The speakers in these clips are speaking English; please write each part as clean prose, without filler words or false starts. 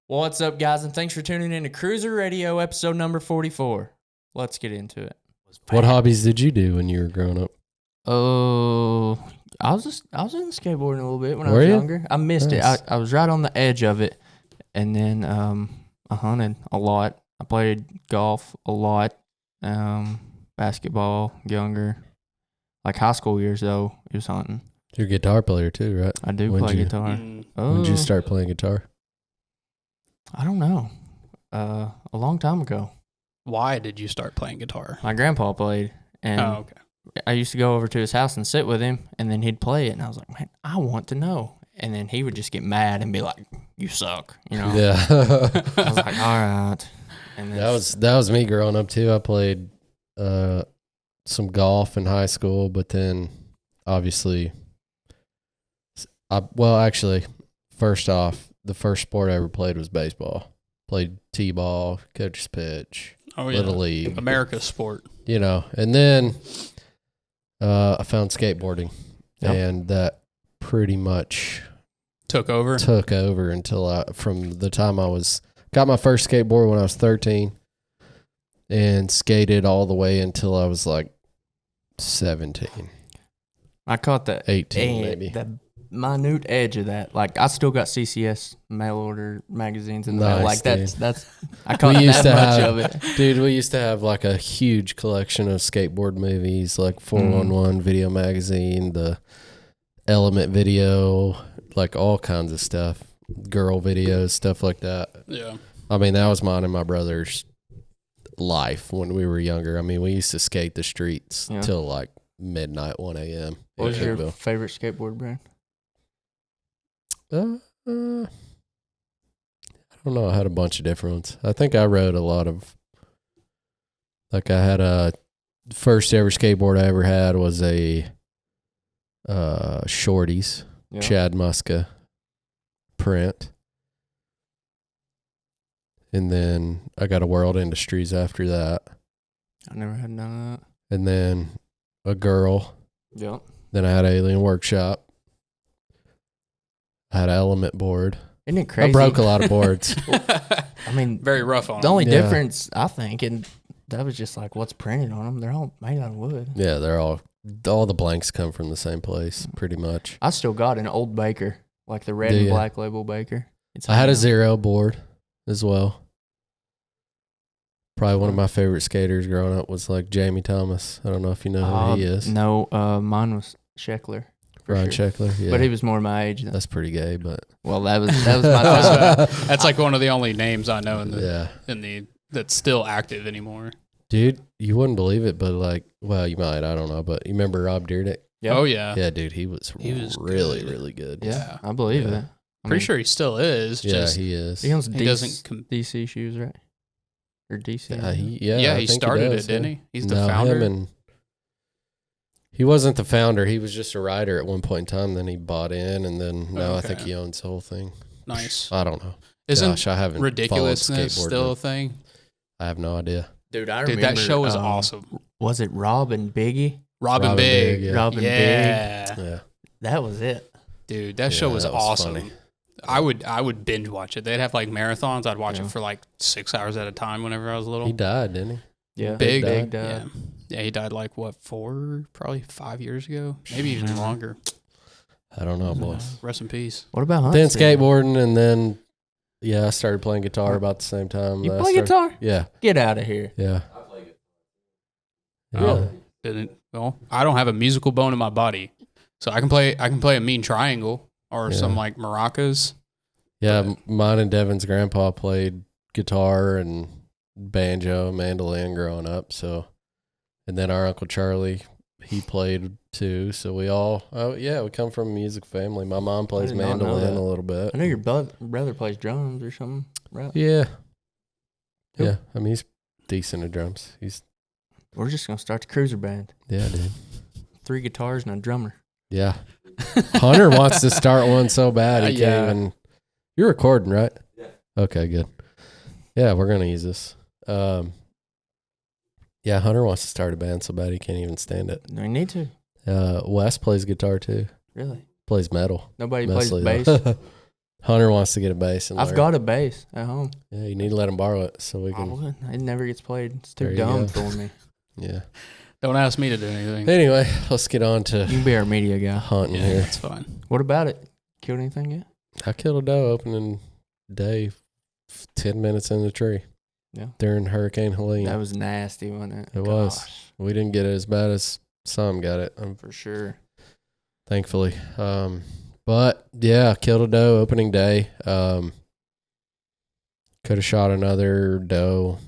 What's up, guys, and thanks for tuning in to CRÜZR Radio, episode number 44. Let's get into it. What hobbies did you do when you were growing up? Oh, I was in skateboarding a little bit when I was younger. I missed it. I was right on the edge of it, and then I hunted a lot. I played golf a lot, basketball younger. Like high school years, though, it was hunting. You're a guitar player too, right? I do play guitar. When did you start playing guitar? I don't know. A long time ago. Why did you start playing guitar? My grandpa played, and I used to go over to his house and sit with him, and then he'd play it, and I was like, man, I want to know. And then he would just get mad and be like, you suck, you know? Yeah. I was like, all right. And then that was me growing up too. I played some golf in high school, but then obviously, first off, the first sport I ever played was baseball. Played t-ball, coach's pitch, Little League. America's sport. You know, and then I found skateboarding, and that pretty much took over until from the time I got my first skateboard when I was 13 and skated all the way until I was like 17. I caught the 18 maybe. The minute edge of that. Like I still got CCS mail order magazines in the mail. Like that's I caught that much of it. Dude, we used to have like a huge collection of skateboard movies, like 411 Video Magazine, the Element Video, like all kinds of stuff. Girl videos, stuff like that. Yeah. I mean, that was mine and my brother's life when we were younger. I mean, we used to skate the streets till like midnight, 1 a.m. What was your favorite skateboard brand? I don't know. I had a bunch of different ones. I think I rode a lot of, like I had first ever skateboard I ever had was a Shorties, Chad Muska print. And then I got a World Industries after that. I never had none of that. And then a Girl. Yep. Then I had Alien Workshop. I had an Element board. Isn't it crazy? I broke a lot of boards. I mean, very rough on them. The only difference, I think, and that was just like what's printed on them. They're all made out of wood. Yeah, they're all the blanks come from the same place, pretty much. I still got an old Baker, like the red and black label Baker. I had a Zero board as well. Probably one of my favorite skaters growing up was like Jamie Thomas. I don't know if you know who he is. No, mine was Scheckler. Ryan Scheckler, yeah. But he was more my age. That's pretty gay, but well, that was my time. That's like one of the only names I know in the that's still active anymore. Dude, you wouldn't believe it, but like, well, you might. I don't know, but you remember Rob Deerdick? Yep. Oh yeah, yeah, dude, he was really good. Really good. Yeah, I believe it. Pretty sure he still is. Yeah, he is. He owns DC shoes, right? Or DC? He started it, didn't he? He's the founder. He wasn't the founder. He was just a writer at one point in time. Then he bought in, and then now I think he owns the whole thing. Nice. I don't know. Isn't I haven't ridiculousness still a thing? I have no idea. Dude, I remember. That show was awesome. Was it Rob and Biggie? Rob and Big. Yeah. Rob and Big. Yeah. That was it. Dude, that show was awesome. Funny. I would binge watch it. They'd have like marathons. I'd watch it for like 6 hours at a time whenever I was little. He died, didn't he? Yeah. Big died. Yeah, he died like probably 5 years ago, maybe even longer. I don't know, boys. Rest in peace. What about Then skateboarding, and then I started playing guitar about the same time. You play guitar? Yeah. Get out of here. Yeah. I play guitar. Oh, didn't? Well, I don't have a musical bone in my body, so I can play a mean triangle or some like maracas. Yeah, mine and Devin's grandpa played guitar and banjo, mandolin growing up. So, and then our Uncle Charlie, he played too. So we all, we come from a music family. My mom plays mandolin a little bit. I know your brother plays drums or something, right? Yeah. Yeah, I mean, he's decent at drums. We're just going to start the CRÜZR band. Yeah, dude. 3 guitars and a drummer. Yeah. Hunter wants to start one so bad. He can't even. You're recording, right? Yeah. Okay, good. Yeah, we're going to use this. Hunter wants to start a band so bad he can't even stand it. No, you need to. Wes plays guitar too. Really? Plays metal. Nobody plays bass? Hunter wants to get a bass. I've got a bass at home. Yeah, you need to let him borrow it so we can. It never gets played. It's too dumb for me. Yeah. Don't ask me to do anything. Anyway, let's get on to. You can be our media guy. Hunting here. That's fine. What about it? Killed anything yet? I killed a doe opening day, 10 minutes in the tree. Yeah. During Hurricane Helene. That was nasty, wasn't it? It was. We didn't get it as bad as some got it. For sure. Thankfully. But yeah, killed a doe opening day. Could have shot another doe.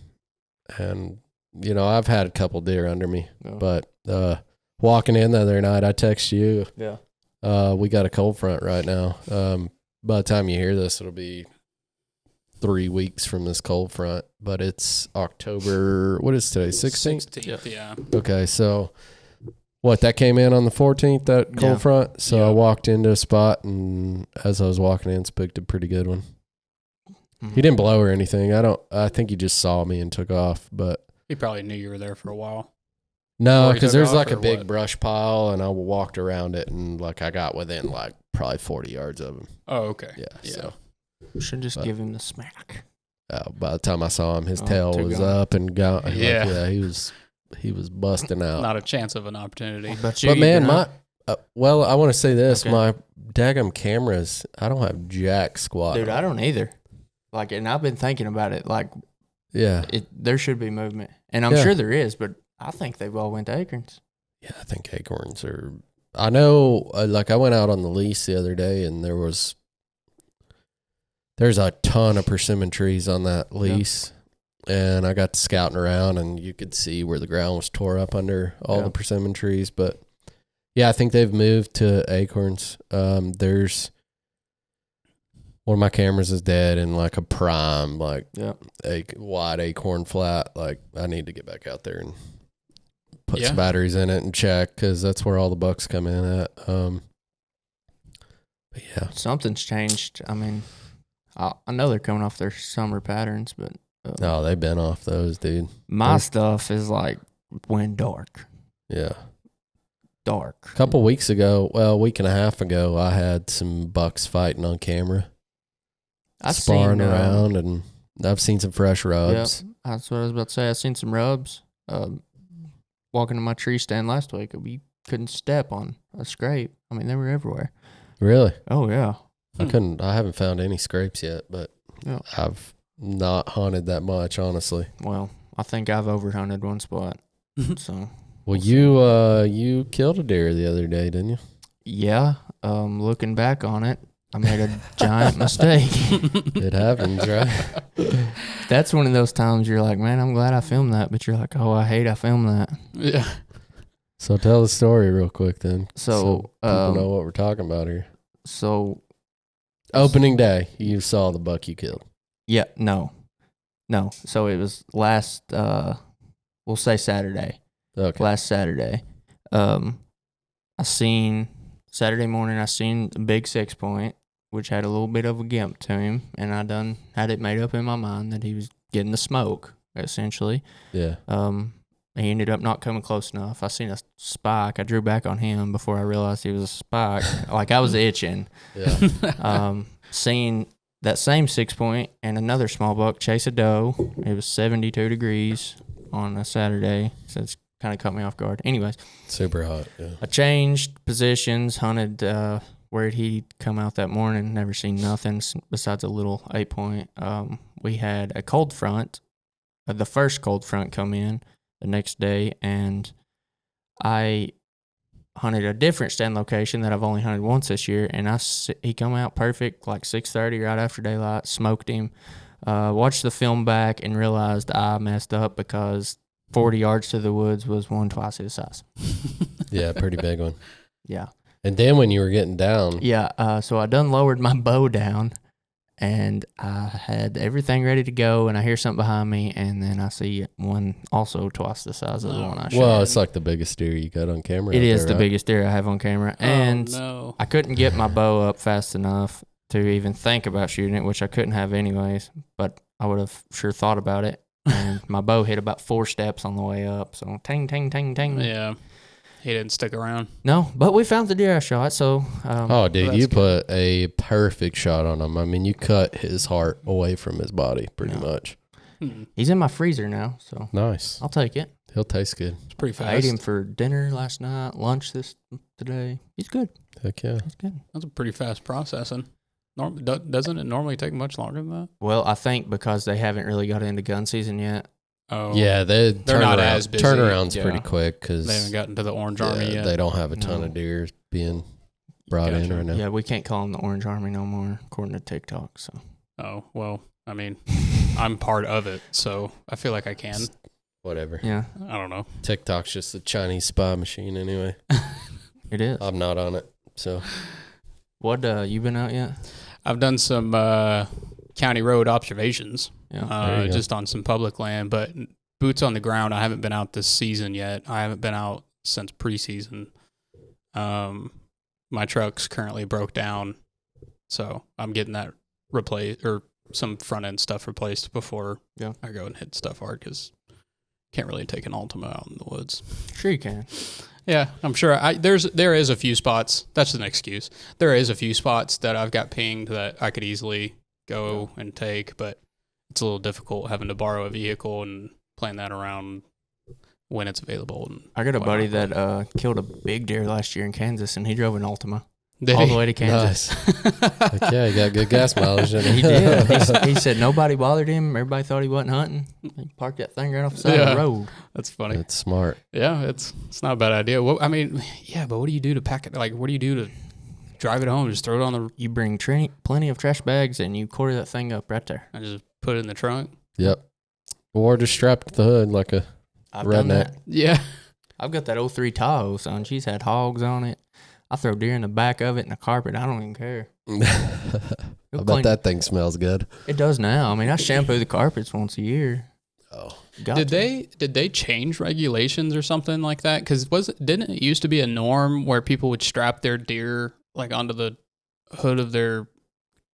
And, you know, I've had a couple deer under me. Oh. But walking in the other night, I texted you. Yeah. We got a cold front right now. By the time you hear this, it'll be 3 weeks from this cold front. But it's October, what is today, 16th? 16th, yeah. Okay, so that came in on the 14th, that cold front? So I walked into a spot, and as I was walking in, spooked a pretty good one. Mm-hmm. He didn't blow or anything. I think he just saw me and took off, but. He probably knew you were there for a while. No, because there's like a big brush pile, and I walked around it, and like I got within like probably 40 yards of him. Oh, okay. Yeah. So. Should just give him the smack. By the time I saw him, his tail was up and gone. Yeah. Like, he was busting out. Not a chance of an opportunity. But man, I want to say this. Okay. My daggum cameras, I don't have jack squat. Dude, I don't either. Like, and I've been thinking about it. Like, there should be movement. And I'm sure there is, but I think they've all went to acorns. Yeah, I think acorns are. I know, like I went out on the lease the other day, and there's a ton of persimmon trees on that lease. And I got to scouting around, and you could see where the ground was tore up under all the persimmon trees. But yeah, I think they've moved to acorns. There's one of my cameras is dead in like a prime, like a wide acorn flat. Like I need to get back out there and put some batteries in it and check, because that's where all the bucks come in at. But yeah, something's changed. I mean, I know they're coming off their summer patterns, but. No, they've been off those, dude. My stuff is like went dark. Yeah. Dark. A couple weeks ago, a week and a half ago, I had some bucks fighting on camera. Sparring around, and I've seen some fresh rubs. Yep, that's what I was about to say. I've seen some rubs. Walking to my tree stand last week, we couldn't step on a scrape. I mean, they were everywhere. Really? Oh, yeah. I haven't found any scrapes yet, but I've not hunted that much, honestly. Well, I think I've overhunted one spot. So, you killed a deer the other day, didn't you? Yeah. Looking back on it, I made a giant mistake. It happens, right? That's one of those times you're like, man, I'm glad I filmed that, but you're like, oh, I hate I filmed that. Yeah. So tell the story real quick then. So people know what we're talking about here. So opening day, you saw the buck you killed. Yeah, no. So it was last, we'll say Saturday. Okay. Last Saturday. Saturday morning, I seen a big 6-point, which had a little bit of a gimp to him, and I done had it made up in my mind that he was getting the smoke, essentially. Yeah. He ended up not coming close enough. I seen a spike. I drew back on him before I realized he was a spike. Like, I was itching. Yeah. Seen that same 6-point and another small buck chase a doe. It was 72 degrees on a Saturday, so it's kind of caught me off guard. Anyways. Super hot, yeah. I changed positions, hunted where he'd come out that morning, never seen nothing besides a little 8-point. We had a cold front, the first cold front come in the next day, and I hunted a different stand location that I've only hunted once this year, and he come out perfect, like 6:30 right after daylight, smoked him. Watched the film back and realized I messed up because 40 yards to the woods was one twice his size. Yeah, pretty big one. Yeah. And then when you were getting down. Yeah, so I done lowered my bow down, and I had everything ready to go, and I hear something behind me, and then I see one also twice the size of the one I shot. Well, it's like the biggest deer you got on camera. It is the biggest deer I have on camera, and I couldn't get my bow up fast enough to even think about shooting it, which I couldn't have anyways, but I would have sure thought about it, and my bow hit about 4 steps on the way up, so ting, ting, ting, ting. Yeah. He didn't stick around. No, but we found the deer I shot, so. Dude, you put a perfect shot on him. I mean, you cut his heart away from his body pretty much. He's in my freezer now, so. Nice. I'll take it. He'll taste good. It's pretty fast. I ate him for dinner last night, lunch today. He's good. Heck yeah. He's good. That's a pretty fast processing. Doesn't it normally take much longer than that? Well, I think because they haven't really got into gun season yet. Oh, yeah, they're not as busy. Turnaround's pretty quick because they haven't gotten to the Orange Army yet. They don't have a ton of deer being brought in right now. Yeah, we can't call them the Orange Army no more, according to TikTok. So. Oh well, I mean, I'm part of it, so I feel like I can. Whatever. Yeah. I don't know. TikTok's just a Chinese spy machine anyway. It is. I'm not on it, so. What, you been out yet? I've done some county road observations, Yeah. just on some public land, but boots on the ground. I haven't been out this season yet. I haven't been out since preseason. My truck's currently broke down, so I'm getting that replaced or some front end stuff replaced before I go and hit stuff hard because can't really take an Altima out in the woods. Sure you can. Yeah, I'm sure. There is a few spots. That's an excuse. There is a few spots that I've got pinged that I could easily go and take, but it's a little difficult having to borrow a vehicle and plan that around when it's available. And I got a buddy that killed a big deer last year in Kansas, and he drove an Altima all the way to Kansas. Nice. Okay, he got good gas mileage. He did. He said nobody bothered him. Everybody thought he wasn't hunting. He parked that thing right off the side of the road. That's funny. That's smart. Yeah, it's not a bad idea. Well, I mean, yeah, but what do you do to pack it? Like, what do you do to drive it home? Just throw it on the... You bring plenty of trash bags, and you quarter that thing up right there. I just put it in the trunk? Yep. Or just strapped to the hood like a redneck. Yeah. I've got that 03 Tahoe, son. She's had hogs on it. I throw deer in the back of it and the carpet. I don't even care. I bet that thing smells good. It does now. I mean, I shampoo the carpets once a year. Oh. Did they change regulations or something like that? Because didn't it used to be a norm where people would strap their deer like onto the hood of their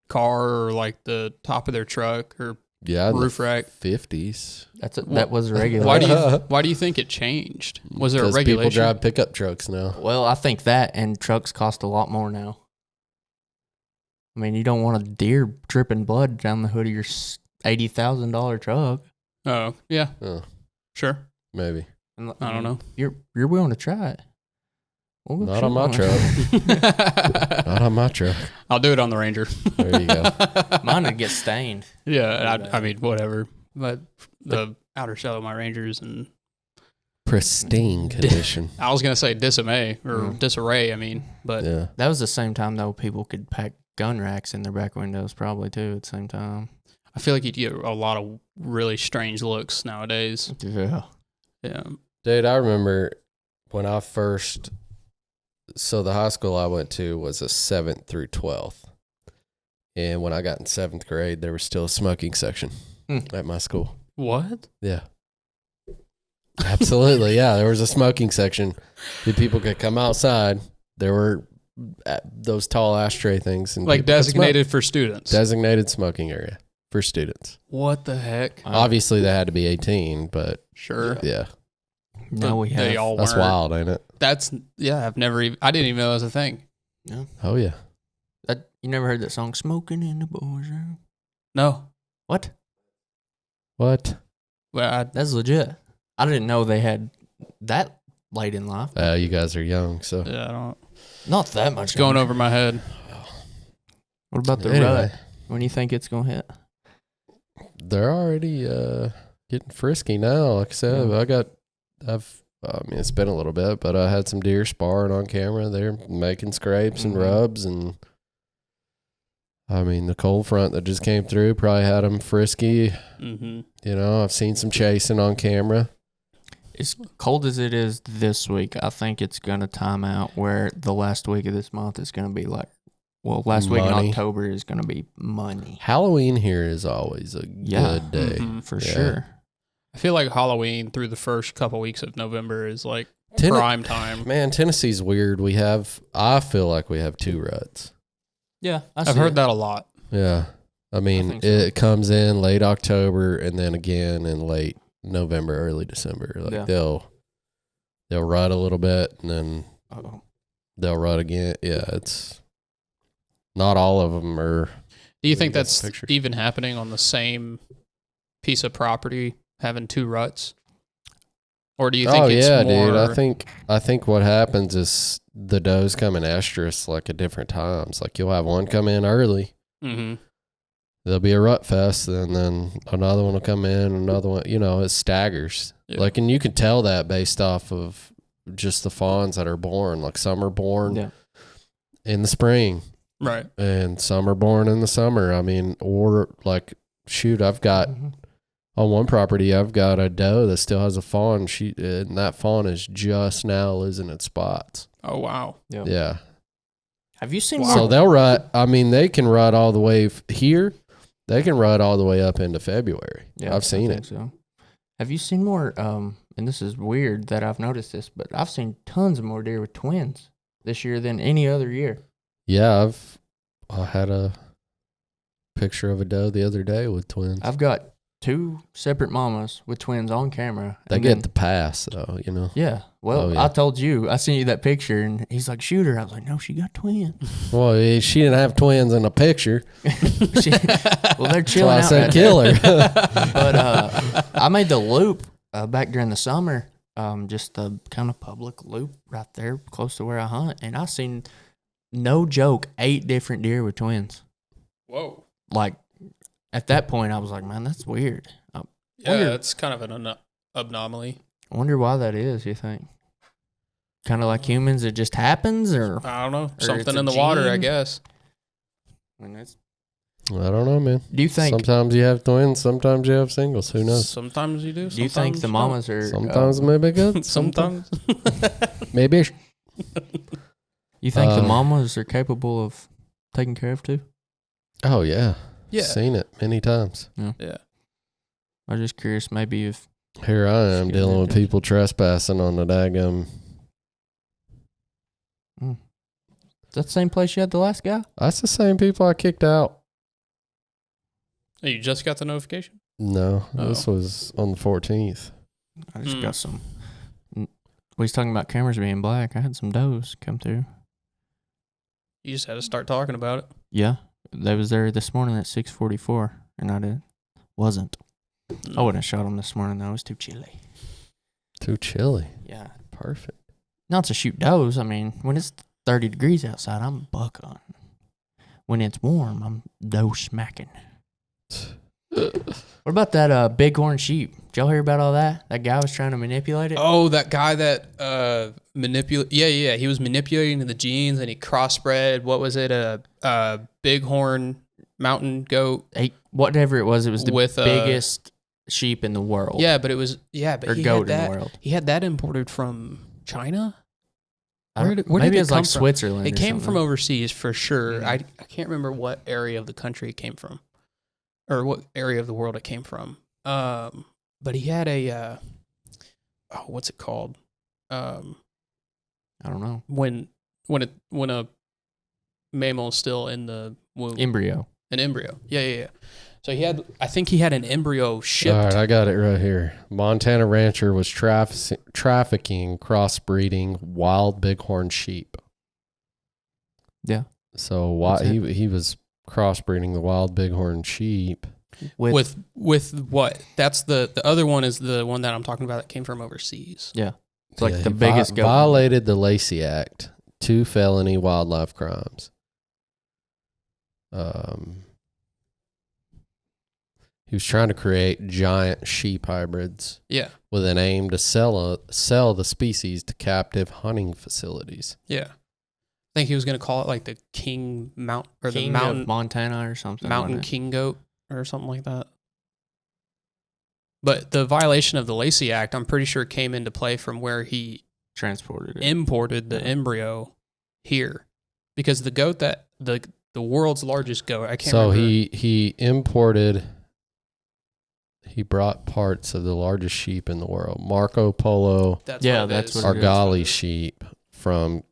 car or like the top of their truck or roof rack? 50s. That was a regulation. Why do you think it changed? Was there a regulation? Because people drive pickup trucks now. Well, I think that and trucks cost a lot more now. I mean, you don't want a deer dripping blood down the hood of your $80,000 truck. Oh, yeah. Oh. Sure. Maybe. I don't know. You're willing to try it. Not on my truck. Not on my truck. I'll do it on the Ranger. There you go. Mine would get stained. Yeah, I mean, whatever. But the outer shell of my Rangers and pristine condition. I was gonna say disarray or disarray. I mean, but yeah, that was the same time though. People could pack gun racks in their back windows, probably too. At the same time, I feel like you'd get a lot of really strange looks nowadays. Yeah. Dude, I remember when I first. So the high school I went to was a 7th through 12th. And when I got in 7th grade, there was still a smoking section at my school. What? Yeah. Absolutely, yeah. There was a smoking section. People could come outside. There were those tall ashtray things. And like designated for students. Designated smoking area for students. What the heck? Obviously, they had to be 18, but... Sure. Yeah. No, we have. They all That's wild, ain't it? I've never even... I didn't even know that was a thing. No. Oh, yeah. You never heard that song, Smoking in the Boys Room? No. What? What? Well, that's legit. I didn't know they had that late in life. You guys are young, so... Yeah, I don't... Not that much. It's going over my head. What about the rut? When you think it's going to hit? They're already getting frisky now. Like I said, I mean, it's been a little bit, but I had some deer sparring on camera. They're making scrapes and rubs, and I mean, the cold front that just came through probably had them frisky. Mm-hmm. You know, I've seen some chasing on camera. As cold as it is this week, I think it's going to time out where the last week of this month is going to be like, last week in October is going to be money. Halloween here is always a good day. For sure. I feel like Halloween through the first couple weeks of November is like prime time. Man, Tennessee's weird. I feel like we have 2 ruts. Yeah. I've heard that a lot. Yeah. I mean, it comes in late October and then again in late November, early December. Like they'll they'll rut a little bit, and then they'll rut again. Yeah, it's not all of them are. Do you think that's even happening on the same piece of property, having 2 ruts? Or do you think it's more... dude. I think what happens is the does come in estrus like at different times. Like you'll have one come in early. Mm-hmm. There'll be a rut fest, and then another one will come in, another one, it staggers. Yeah. Like, and you can tell that based off of just the fawns that are born. Like some are born in the spring. Right. And some are born in the summer. I mean, or like, shoot, I've got... On one property, I've got a doe that still has a fawn. And that fawn is just now losing its spots. Oh, wow. Yeah. Have you seen? So they'll rut. I mean, they can rut all the way here. They can rut all the way up into February. Yeah, I've seen it. So. Have you seen more? And this is weird that I've noticed this, but I've seen tons of more deer with twins this year than any other year. Yeah, I had a picture of a doe the other day with twins. I've got 2 separate mamas with twins on camera. They get the pass, though, Yeah. Well, I told you. I sent you that picture, and he's like, shoot her. I was like, no, she got twins. Well, she didn't have twins in the picture. They're chilling out. I said kill her. But I made the loop back during the summer, just the kind of public loop right there close to where I hunt, and I seen, no joke, 8 different deer with twins. Whoa. Like, at that point, I was like, man, that's weird. It's kind of an anomaly. Mm-hmm. I wonder why that is, you think? Kind of like humans, it just happens? Or I don't know. Something in the water, I guess. I don't know, man. Do you think... Sometimes you have twins, sometimes you have singles. Who knows? Sometimes you do. Do you think the mamas are... Sometimes maybe good. Sometimes. Maybe. You think the mamas are capable of taking care of too? Oh, yeah. Yeah. Seen it many times. Yeah. I'm just curious, maybe if... Here I am dealing with people trespassing on the daggum. Is that the same place you had the last guy? That's the same people I kicked out. Oh, you just got the notification? No, this was on the 14th. I just got some... Well, he's talking about cameras being black. I had some does come through. You just had to start talking about it. Yeah. They was there this morning at 6:44, and I wasn't. I wouldn't have shot them this morning, though. It was too chilly. Too chilly? Yeah. Perfect. Not to shoot does. I mean, when it's 30 degrees outside, I'm buck hunting. When it's warm, I'm doe smacking. What about that bighorn sheep? Did y'all hear about all that? That guy was trying to manipulate it? Oh, that guy that manipulate. Yeah. He was manipulating the genes, and he crossbred. What was it? A bighorn mountain goat. Whatever it was the biggest sheep in the world. Yeah, but it was but goat in the world. He had that imported from China. Where maybe it's like Switzerland. It came from overseas for sure. Mm-hmm. I can't remember what area of the country it came from, or what area of the world it came from. But he had a what's it called? I don't know. When a mammal is still in the womb. Embryo. An embryo. Yeah. So I think he had an embryo shipped. All right, I got it right here. Montana rancher was trafficking, crossbreeding wild bighorn sheep. Yeah. So he was crossbreeding the wild bighorn sheep. With what? That's the other one is the one that I'm talking about that came from overseas. Yeah. It's like the biggest goat. Violated the Lacey Act, 2 felony wildlife crimes. He was trying to create giant sheep hybrids. Yeah. With an aim to sell the species to captive hunting facilities. Yeah. I think he was going to call it like the King Mount or King the Mountain of Montana or something. Mountain King Goat or something like that. But the violation of the Lacey Act, I'm pretty sure came into play from where he imported the embryo here, because the goat that the world's largest goat, I can't remember. So he imported. He brought parts of the largest sheep in the world, Marco Polo. That's Argali sheep from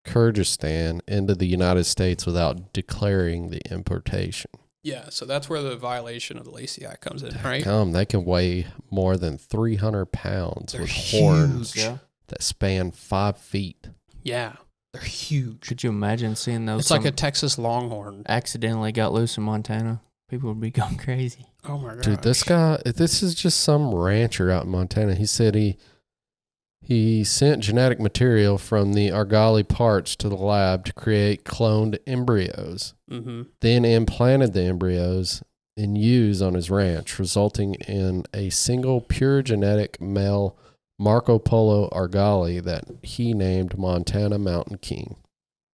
Kyrgyzstan into the United States without declaring the importation. Yeah, so that's where the violation of the Lacey Act comes in, right? They can weigh more than 300 pounds with horns. Yeah. that span 5 feet. Yeah, they're huge. Could you imagine seeing those? It's like a Texas Longhorn. Accidentally got loose in Montana. People would be going crazy. Oh my god, Dude, this is just some rancher out in Montana. He said he sent genetic material from the argali parts to the lab to create cloned embryos, then implanted the embryos in ewes on his ranch, resulting in a single pure genetic male Marco Polo argali that he named Montana Mountain King.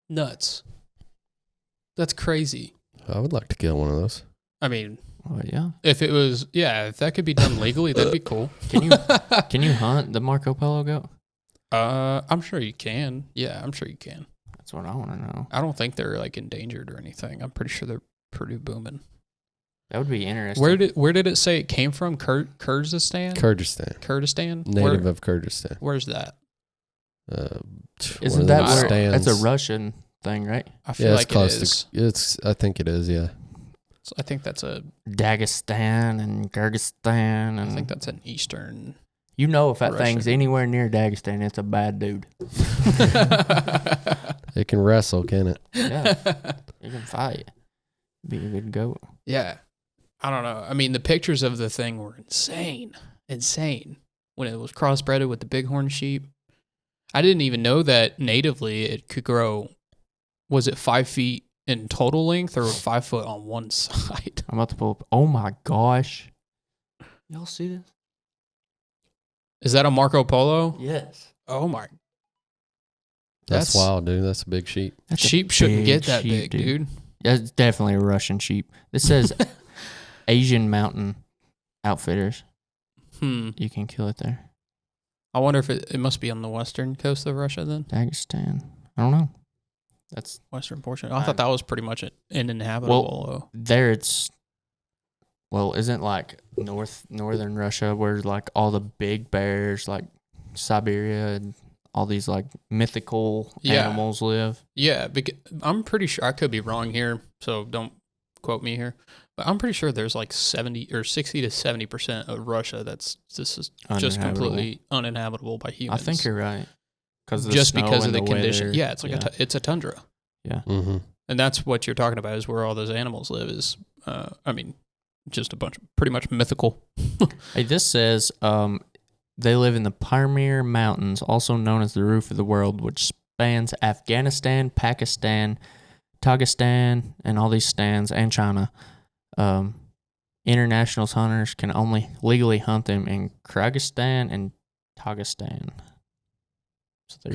Nuts. That's crazy. I would like to kill one of those. I mean, Oh yeah. if that could be done legally, that'd be cool. Can you hunt the Marco Polo goat? I'm sure you can. Yeah, I'm sure you can. That's what I want to know. I don't think they're like endangered or anything. I'm pretty sure they're pretty booming. That would be interesting. Where did it say it came from? Kyrgyzstan? Kurdistan? Native of Kurdistan. Where's that? Isn't that where? That's a Russian thing, right? I feel like close it is. I think it is. Yeah. I think that's Dagestan and Kyrgyzstan, and I think that's an Eastern. You know, if that Russian. thing's anywhere near Dagestan, it's a bad dude. It can wrestle, can it? Yeah, you can fight. Be a good goat. Yeah. I don't know. I mean, the pictures of the thing were insane. When it was crossbred with the bighorn sheep. I didn't even know that natively it could grow. Was it 5 feet in total length or 5 foot on one side? I'm about to pull up. Oh my gosh. Y'all see this? Is that a Marco Polo? Yes. Oh my. That's wild, dude. That's a big sheep. Sheep shouldn't get that big, dude. That's definitely a Russian sheep. This says Asian Mountain Outfitters. You can kill it there. I wonder if it must be on the western coast of Russia then? Dagestan. I don't know. That's western portion. I thought that was pretty much uninhabitable. Well, there it's... Well, isn't like northern Russia where like all the big bears, like Siberia and all these like mythical animals live? Yeah, because I'm pretty sure, I could be wrong here, so don't quote me here, but I'm pretty sure there's like 70 or 60 to 70% of Russia that's just completely uninhabitable by humans. I think you're right. Because of the condition. Yeah, it's like it's a tundra. Yeah. Mm-hmm. And that's what you're talking about is where all those animals live is, just a bunch of pretty much mythical. Hey, this says they live in the Pamir Mountains, also known as the roof of the world, which spans Afghanistan, Pakistan, Dagestan, and all these stands, and China. International hunters can only legally hunt them in Kyrgyzstan and Dagestan. So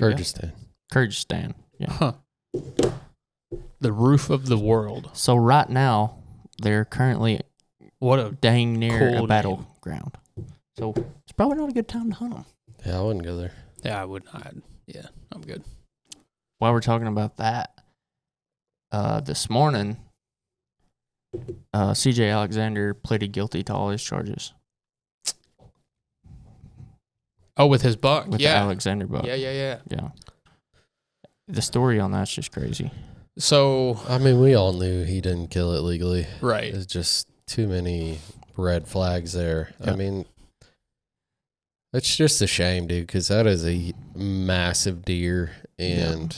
Kyrgyzstan, yeah. Huh. The roof of the world. So right now, they're currently dang near cool a battleground. So it's probably not a good time to hunt them. Yeah, I wouldn't go there. Yeah, I would not. Yeah, I'm good. While we're talking about that, this morning, C.J. Alexander pleaded guilty to all his charges. Oh, with his buck? With the Alexander buck. Yeah. The story on that's just crazy. So, I mean, we all knew he didn't kill it legally. Right. There's just too many red flags there. Yeah. I mean, it's just a shame, dude, because that is a massive deer. And,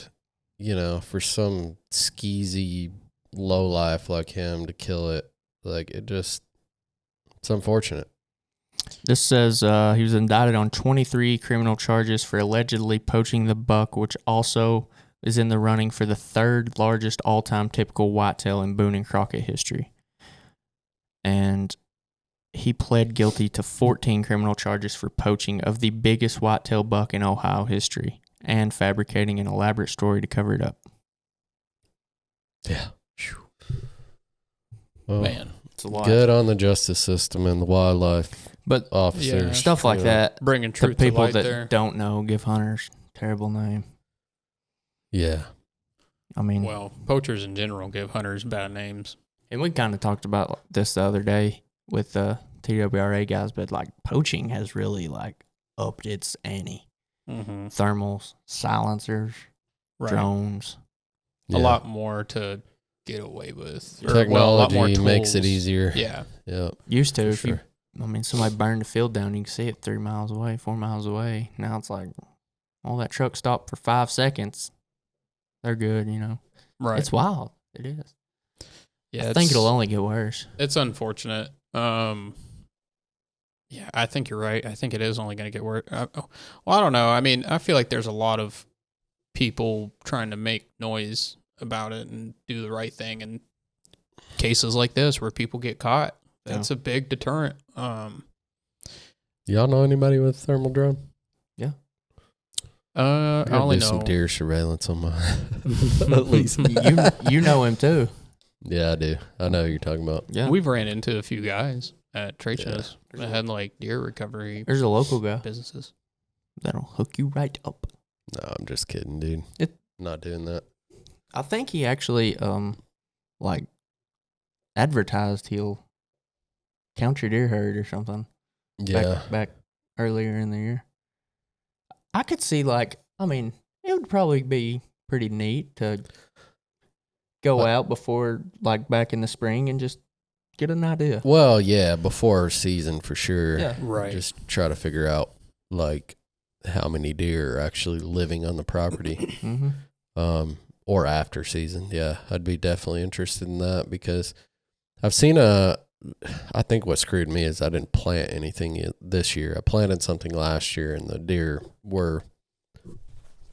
for some skeezy lowlife like him to kill it, it's unfortunate. This says he was indicted on 23 criminal charges for allegedly poaching the buck, which also is in the running for the third largest all-time typical whitetail in Boone and Crockett history. And he pled guilty to 14 criminal charges for poaching of the biggest whitetail buck in Ohio history and fabricating an elaborate story to cover it up. Yeah. Well, man, it's a lot. Good on the justice system and the wildlife officers. Stuff like that. Bringing truth to people light that there. don't know give hunters terrible name. Yeah. I mean, well, poachers in general give hunters bad names. And we kind of talked about this the other day with the TWRA guys, but poaching has really upped its ante. Mm-hmm. Thermals, silencers, drones. A lot more to get away with. Technology makes it easier. Yeah. Used to, somebody burned a field down, you can see it 3 miles away, 4 miles away. Now it's all that truck stopped for 5 seconds, they're good, you know. Right. It's wild. It is. Yeah, I think it'll only get worse. It's unfortunate. Yeah, I think you're right. I think it is only going to get worse. Well, I don't know. I mean, I feel like there's a lot of people trying to make noise about it and do the right thing. And cases like this where people get caught, that's a big deterrent. Y'all know anybody with a thermal drone? Yeah. I only know some deer surveillance on my at least. you know him too. Yeah, I do. I know who you're talking about. Yeah. We've ran into a few guys at trade shows that had like deer recovery. There's a local guy businesses that'll hook you right up. No, I'm just kidding, dude. Not doing that. I think he actually like advertised he'll count your deer herd or something. Yeah. Back earlier in the year. I could see it would probably be pretty neat to go out before back in the spring and just get an idea. Well, yeah, before season for sure. Yeah. right. Just try to figure out how many deer are actually living on the property. Mm-hmm. Or after season. Yeah, I'd be definitely interested in that because I've seen I think what screwed me is I didn't plant anything this year. I planted something last year and the deer were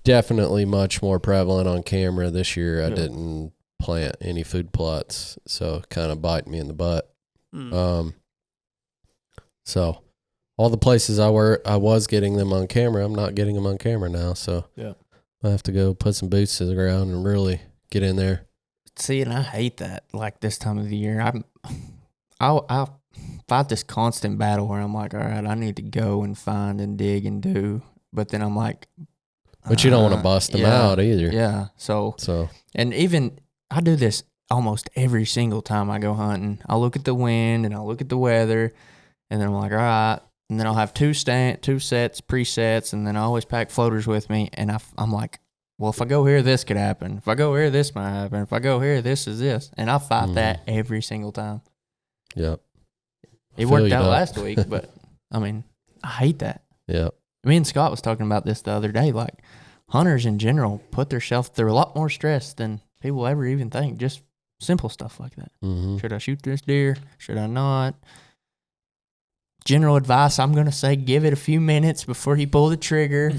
definitely much more prevalent on camera. This year I didn't plant any food plots, so kind of bite me in the butt. So all the places I was getting them on camera, I'm not getting them on camera now, so I have to go put some boots to the ground and really get in there. See, and I hate that. This time of the year, I fight this constant battle where I'm like, all right, I need to go and find and dig and do, but then I'm like, but you don't want to bust them out either. Yeah. So and even I do this almost every single time I go hunting. I'll look at the wind and I'll look at the weather, and then I'm like, all right. And then I'll have two sets, presets, and then I always pack floaters with me. And I'm like, well, if I go here, this could happen. If I go here, this might happen. If I go here, this is this. And I fight that every single time. Yep. It worked out last week, but, I hate that. Yep. Me and Scott was talking about this the other day. Hunters in general put themselves through a lot more stress than people ever even think. Just simple stuff like that. Mm-hmm. Should I shoot this deer? Should I not? General advice, I'm going to say give it a few minutes before you pull the trigger.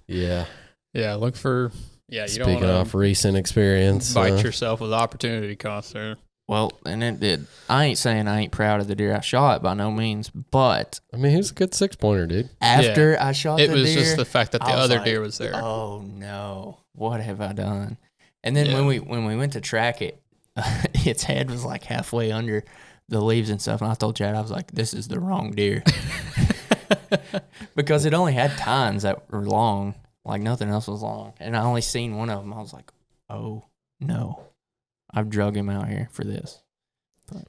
Yeah. Yeah, look for... Yeah, you Speaking don't off recent experience. bite yourself with opportunity cost there. Well, and it did. I ain't saying I ain't proud of the deer I shot by no means, but... he was a good 6-pointer, dude. After I shot the deer... It was just the fact that the other deer was there. Oh, no. What have I done? And then when we went to track it, its head was halfway under the leaves and stuff, and I told Chad, I was like, this is the wrong deer. Because it only had tines that were long, nothing else was long. And I only seen one of them. I was like, oh, no. I've drug him out here for this. But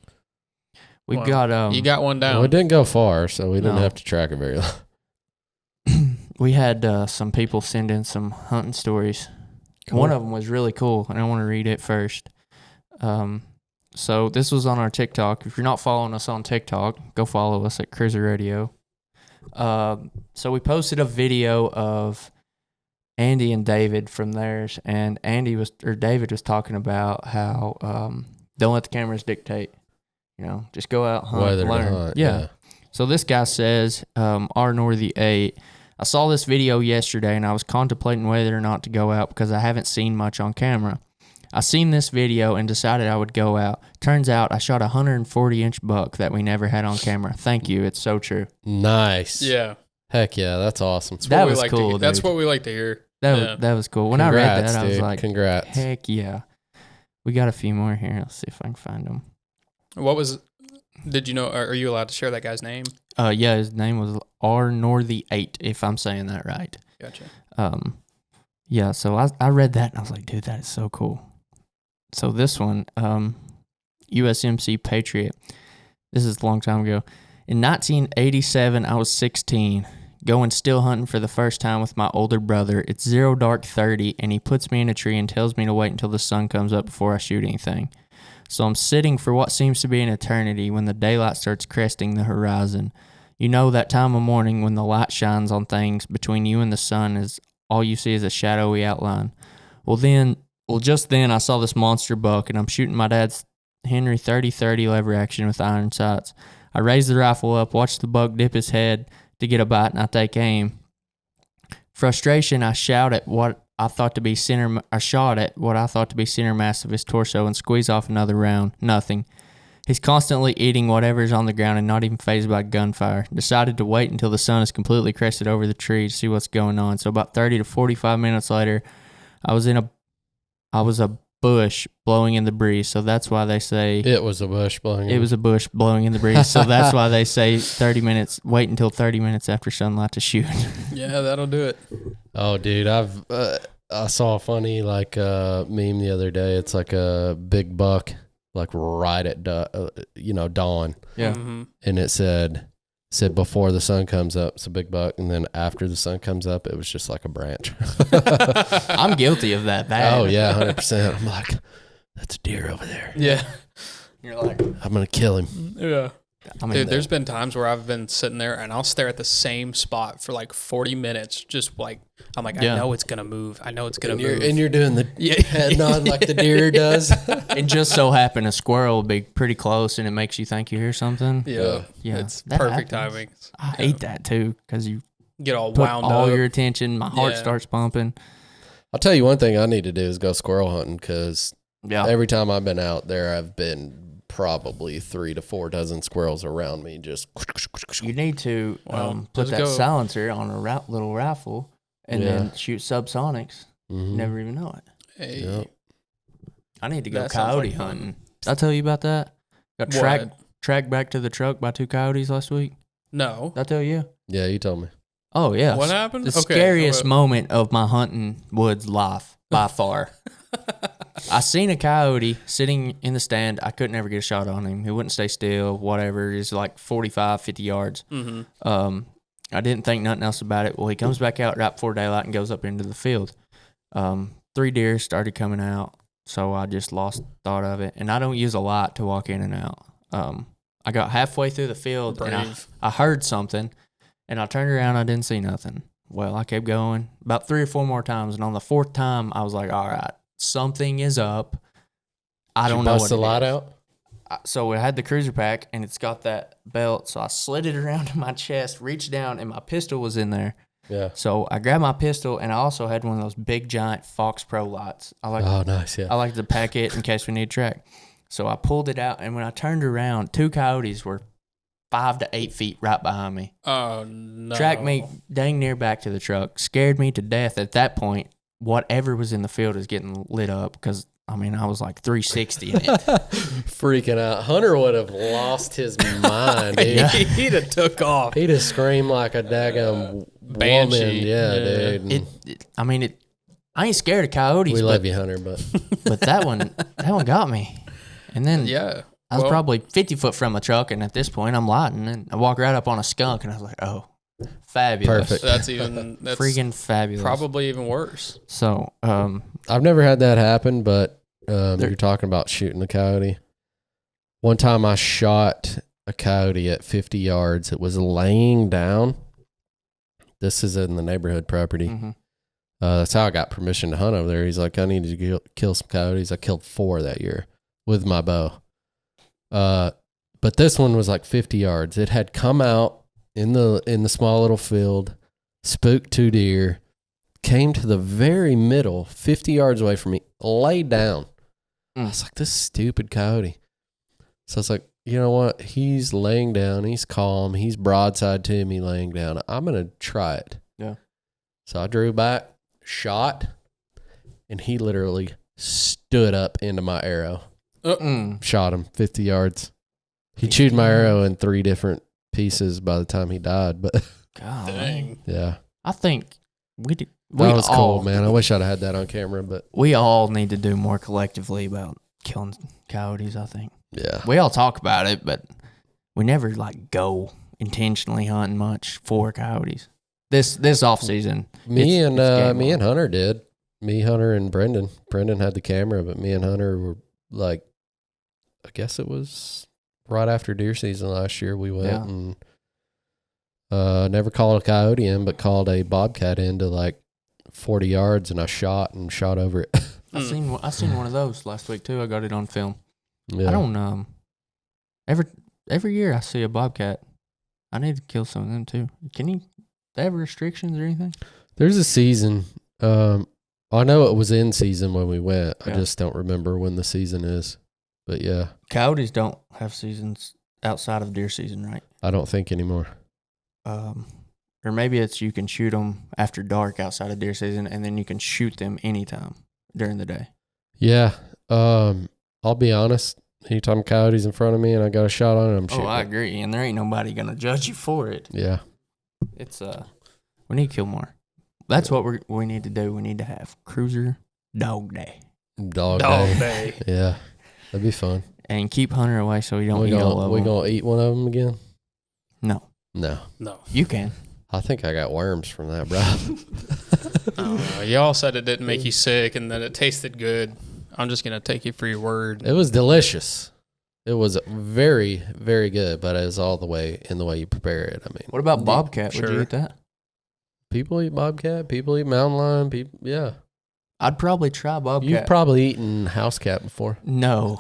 we've got... you got one down. Well, it didn't go far, so we didn't have to track it very long. We had some people send in some hunting stories. Cool. One of them was really cool, and I want to read it first. So this was on our TikTok. If you're not following us on TikTok, go follow us at CRÜZR Radio. So we posted a video of Andy and David from theirs, and David was talking about how don't let the cameras dictate. Just go out, hunt, Whether learn. to hunt, yeah. So this guy says, R-Northy8, I saw this video yesterday, and I was contemplating whether or not to go out because I haven't seen much on camera. I seen this video and decided I would go out. Turns out I shot a 140-inch buck that we never had on camera. Thank you. It's so true. Nice. Yeah. Heck yeah, that's awesome. That was cool, dude. That's what we like to hear. That was cool. When Congrats, I read that, I was like, congrats. Heck yeah. We got a few more here. Let's see if I can find them. Did you know, are you allowed to share that guy's name? Yeah, his name was R-Northy8, if I'm saying that right. Gotcha. Yeah, so I read that and I was like, dude, that is so cool. So this one, USMC Patriot, this is a long time ago. In 1987, I was 16, going still hunting for the first time with my older brother. It's 0 dark 30, and he puts me in a tree and tells me to wait until the sun comes up before I shoot anything. So I'm sitting for what seems to be an eternity when the daylight starts cresting the horizon. You know that time of morning when the light shines on things between you and the sun is all you see is a shadowy outline. Just then I saw this monster buck, and I'm shooting my dad's Henry 30-30 lever action with iron sights. I raise the rifle up, watch the buck dip his head to get a bite, and I take aim. Frustration, I shot at what I thought to be center mass of his torso and squeeze off another round. Nothing. He's constantly eating whatever's on the ground and not even fazed by gunfire. Decided to wait until the sun is completely crested over the tree to see what's going on. So about 30 to 45 minutes later, I was a bush blowing in the breeze. So that's why they say it was a bush blowing. It was a bush blowing in the breeze. So that's why they say 30 minutes. Wait until 30 minutes after sunlight to shoot. Yeah, that'll do it. Oh, dude, I saw a funny meme the other day. It's like a big buck, like right at dawn. Yeah, and it said before the sun comes up, it's a big buck, and then after the sun comes up, it was just like a branch. I'm guilty of that. Oh yeah, 100%. I'm like, that's a deer over there. Yeah, you're like, I'm gonna kill him. Yeah. I mean, Dude, there's been times where I've been sitting there and I'll stare at the same spot for like 40 minutes, just like, I'm like, I know it's going to move. I know it's going to move. And you're doing the head nod like the deer does. It just so happened a squirrel will be pretty close and it makes you think you hear something. Yeah. It's perfect timing. I hate that too because you get all put wound all up. your attention. My heart starts pumping. I'll tell you one thing I need to do is go squirrel hunting because every time I've been out there, I've been probably 3 to 4 dozen squirrels around me. Just you need to put that silencer on a little rifle and then shoot subsonics. Never even know it. Hey. I need to go coyote hunting. Did I tell you about that? Got tracked back to the truck by 2 coyotes last week. No. Did I tell you? Yeah, you told me. Oh yeah. What happened? The scariest moment of my hunting woods life by far. I seen a coyote sitting in the stand. I couldn't ever get a shot on him. He wouldn't stay still, whatever. He's like 45, 50 yards. I didn't think nothing else about it. Well, he comes back out right before daylight and goes up into the field. 3 deer started coming out, so I just lost thought of it. And I don't use a light to walk in and out. I got halfway through the field, and I heard something, and I turned around. I didn't see nothing. Well, I kept going about 3 or 4 more times, and on the 4th time, I was like, all right, something is up. I don't know what it is. Bust the light out? So I had the CRÜZR pack, and it's got that belt, so I slid it around to my chest, reached down, and my pistol was in there. Yeah. So I grabbed my pistol, and I also had one of those big, giant Fox Pro lights. Nice, yeah. I like to pack it in case we need to track. So I pulled it out, and when I turned around, 2 coyotes were 5 to 8 feet right behind me. Oh, no. Tracked me dang near back to the truck. Scared me to death. At that point, whatever was in the field is getting lit up because, I mean, I was like 360 in it. Freaking out. Hunter would have lost his mind, dude. He'd have took off. He'd have screamed like a daggum banshee. Woman. Yeah, dude. I ain't scared of coyotes. We love you, Hunter, but that one got me. And then I was probably 50 foot from the truck, and at this point, I'm lighting, and I walk right up on a skunk, and I was like, oh, fabulous. Perfect. That's freaking fabulous. Probably even worse. So, I've never had that happen, but you're talking about shooting a coyote. One time I shot a coyote at 50 yards. It was laying down. This is in the neighborhood property. That's how I got permission to hunt over there. He's like, I need to kill some coyotes. I killed 4 that year with my bow. But this one was like 50 yards. It had come out in the small little field, spooked 2 deer, came to the very middle, 50 yards away from me, laid down. I was like, this stupid coyote. So I was like, you know what? He's laying down. He's calm. He's broadside to me laying down. I'm going to try it. Yeah. So I drew back, shot, and he literally stood up into my arrow. Shot him 50 yards. He chewed my arrow in 3 different pieces by the time he died. But God, dang. Yeah. I think that was cool, man. I wish I'd have had that on camera, but we all need to do more collectively about killing coyotes, I think. Yeah. We all talk about it, but we never go intentionally hunting much for coyotes. This off season. Me and Hunter did. Me, Hunter, and Brendan. Brendan had the camera, but me and Hunter were like, I guess it was right after deer season last year. We went and Never called a coyote in, but called a bobcat into like 40 yards, and I shot over it. I seen one of those last week too. I got it on film. Yeah. I don't every year I see a bobcat. I need to kill some of them too. They have restrictions or anything? There's a season. I know it was in season when we went. Yeah. I just don't remember when the season is. But yeah. Coyotes don't have seasons outside of deer season, right? I don't think anymore. Or maybe it's you can shoot them after dark outside of deer season, and then you can shoot them anytime during the day. Yeah. I'll be honest. Anytime a coyote's in front of me and I got a shot on it, I'm shooting. Oh, I agree. And there ain't nobody going to judge you for it. Yeah. It's, we need to kill more. That's what we need to do. We need to have CRÜZR Dog Day. Dog day. Yeah. That'd be fun. And keep Hunter away so he don't eat all of them. We going to eat one of them again? No. You can. I think I got worms from that, bro. Y'all said it didn't make you sick and that it tasted good. I'm just going to take you for your word. It was delicious. It was very, very good, but it was all the way in the way you prepare it. I mean, what about bobcat? Sure. Would you eat that? People eat bobcat. People eat mountain lion. Yeah. I'd probably try bobcat. You've probably eaten house cat before. No.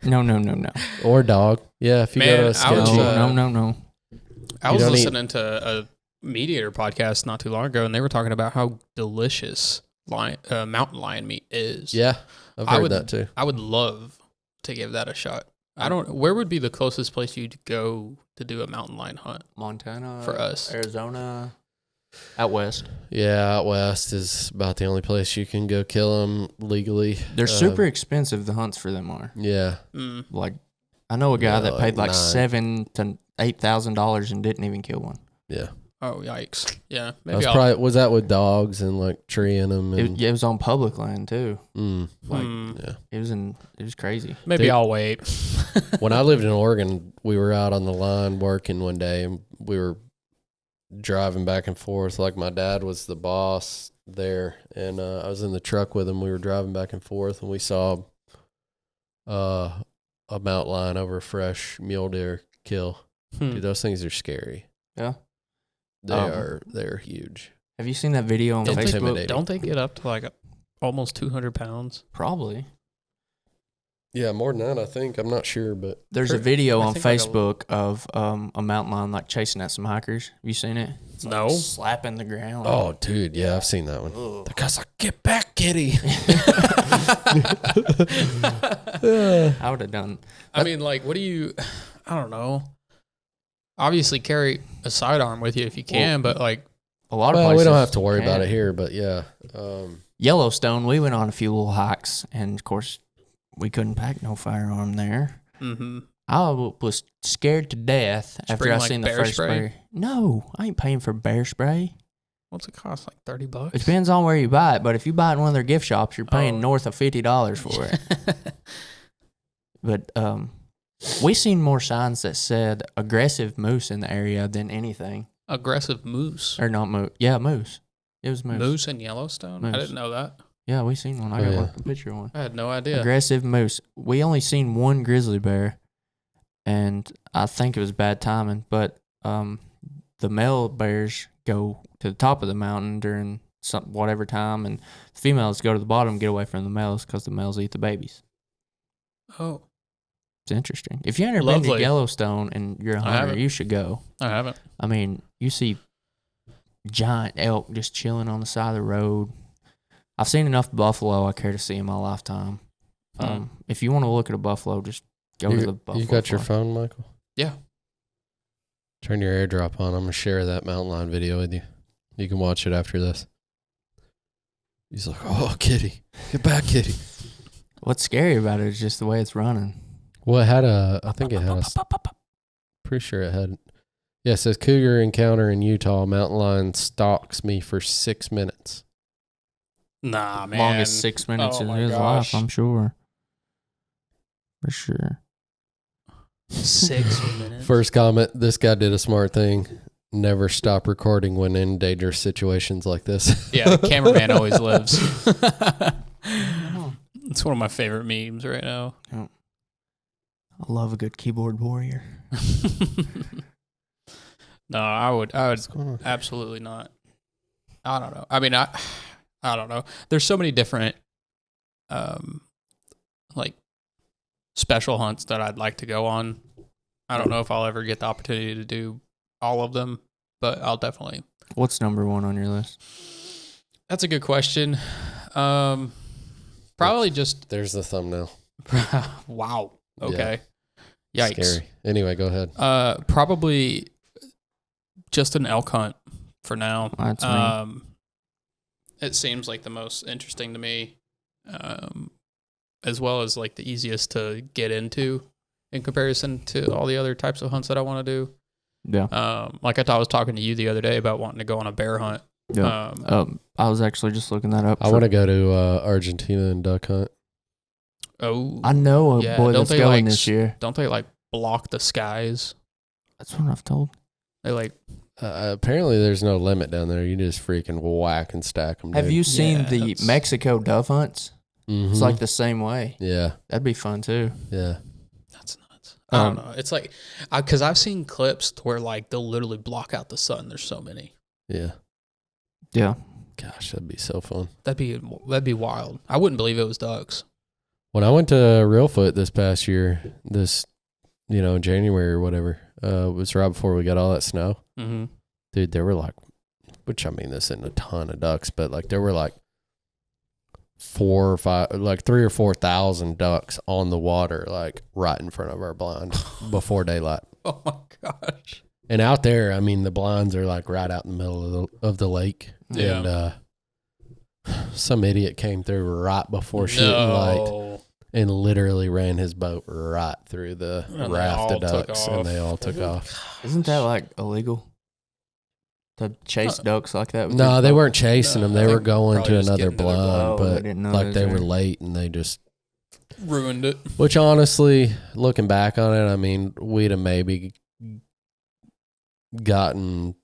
No. Or dog. Yeah, if you go to a sketchy. No. I was listening to a Mediator podcast not too long ago, and they were talking about how delicious mountain lion meat is. Yeah, I've heard that too. I would love to give that a shot. Where would be the closest place you'd go to do a mountain lion hunt? Montana. For us. Arizona. Out west. Yeah, out west is about the only place you can go kill them legally. They're super expensive, the hunts for them are. Yeah. Like, I know a guy that paid like $7,000 to $8,000 and didn't even kill one. Yeah. Oh, yikes. Yeah. Maybe was that with dogs and like treeing them? And, it was on public land too. Yeah. It was crazy. Maybe I'll wait. When I lived in Oregon, we were out on the line working one day, and we were driving back and forth. Like my dad was the boss there, and I was in the truck with him. We were driving back and forth, and we saw a mountain lion over a fresh mule deer kill. Dude, those things are scary. Yeah. They're huge. Have you seen that video on Facebook? Don't they get up to like almost 200 pounds? Probably. Yeah, more than that, I think. I'm not sure, but there's a video on Facebook of a mountain lion like chasing at some hikers. Have you seen it? It's no. Like slapping the ground. Oh, dude, yeah, I've seen that one. Ugh. The guy's like, "Get back, kitty!" I would have done. I mean, like, what do you? I don't know. Obviously, carry a sidearm with you if you can, but like a lot of places, we don't have to worry about it here. But yeah, Yellowstone, we went on a few little hikes, and of course, we couldn't pack no firearm there. Mm-hmm. I was scared to death after I seen the first spray. No, I ain't paying for bear spray. What's it cost? Like $30? It depends on where you buy it, but if you buy it in one of their gift shops, you're paying north of $50 for it. But we seen more signs that said aggressive moose in the area than anything. Aggressive moose? Or not moose. Yeah, moose. It was moose. Moose in Yellowstone? Moose. I didn't know that. Yeah, we seen one. I got a picture of one. I had no idea. Aggressive moose. We only seen one grizzly bear, and I think it was bad timing, but the male bears go to the top of the mountain during whatever time, and the females go to the bottom and get away from the males because the males eat the babies. Oh. It's interesting. If you ain't ever been to Yellowstone and you're a hunter, you should go. I haven't. I mean, you see giant elk just chilling on the side of the road. I've seen enough buffalo I care to see in my lifetime. If you want to look at a buffalo, just go to the buffalo. You got your phone, Michael? Yeah. Turn your AirDrop on. I'm going to share that mountain lion video with you. You can watch it after this. He's like, "Oh, kitty. Get back, kitty." What's scary about it is just the way it's running. Well, I think it had pretty sure it had. Yeah, it says cougar encounter in Utah. Mountain lion stalks me for 6 minutes. Nah, man. Longest 6 minutes in his life, I'm sure. For sure. 6 minutes. First comment, this guy did a smart thing. Never stop recording when in dangerous situations like this. Yeah, the cameraman always lives. It's one of my favorite memes right now. I love a good keyboard warrior. No, I would absolutely not. I don't know. I mean, I don't know. There's so many different, like special hunts that I'd like to go on. I don't know if I'll ever get the opportunity to do all of them, but I'll definitely. What's number one on your list? That's a good question. Probably just. There's the thumbnail. Wow. Okay. Yeah. Yikes. Scary. Anyway, go ahead. Probably just an elk hunt for now. That's me. It seems like the most interesting to me, as well as like the easiest to get into in comparison to all the other types of hunts that I want to do. Yeah. Like I was talking to you the other day about wanting to go on a bear hunt. Yeah. I was actually just looking that up. I want to go to Argentina and duck hunt. Oh, I know a boy that's going this year. Don't they like block the skies? That's what I've told. They like. Apparently, there's no limit down there. You just freaking whack and stack them. Have you seen the Mexico dove hunts? Mm-hmm. It's like the same way. Yeah, that'd be fun too. Yeah, that's nuts. I don't know. It's like because I've seen clips where like they'll literally block out the sun. There's so many. Yeah. Gosh, that'd be so fun. That'd be wild. I wouldn't believe it was ducks. When I went to Reelfoot this past year, January or whatever, it was right before we got all that snow. Mm-hmm. Dude, there were like, which I mean, this isn't a ton of ducks, but like there were like 3,000 or 4,000 ducks on the water, like right in front of our blind before daylight. Oh my gosh. And out there, I mean, the blinds are like right out in the middle of the lake. Yeah. And some idiot came through right before shooting light and literally ran his boat right through the raft of ducks, and they all took off. Isn't that like illegal to chase ducks like that? No, they weren't chasing them. They were going to another blind, but like they were late and they just ruined it. Which honestly, looking back on it, I mean, we'd have maybe gotten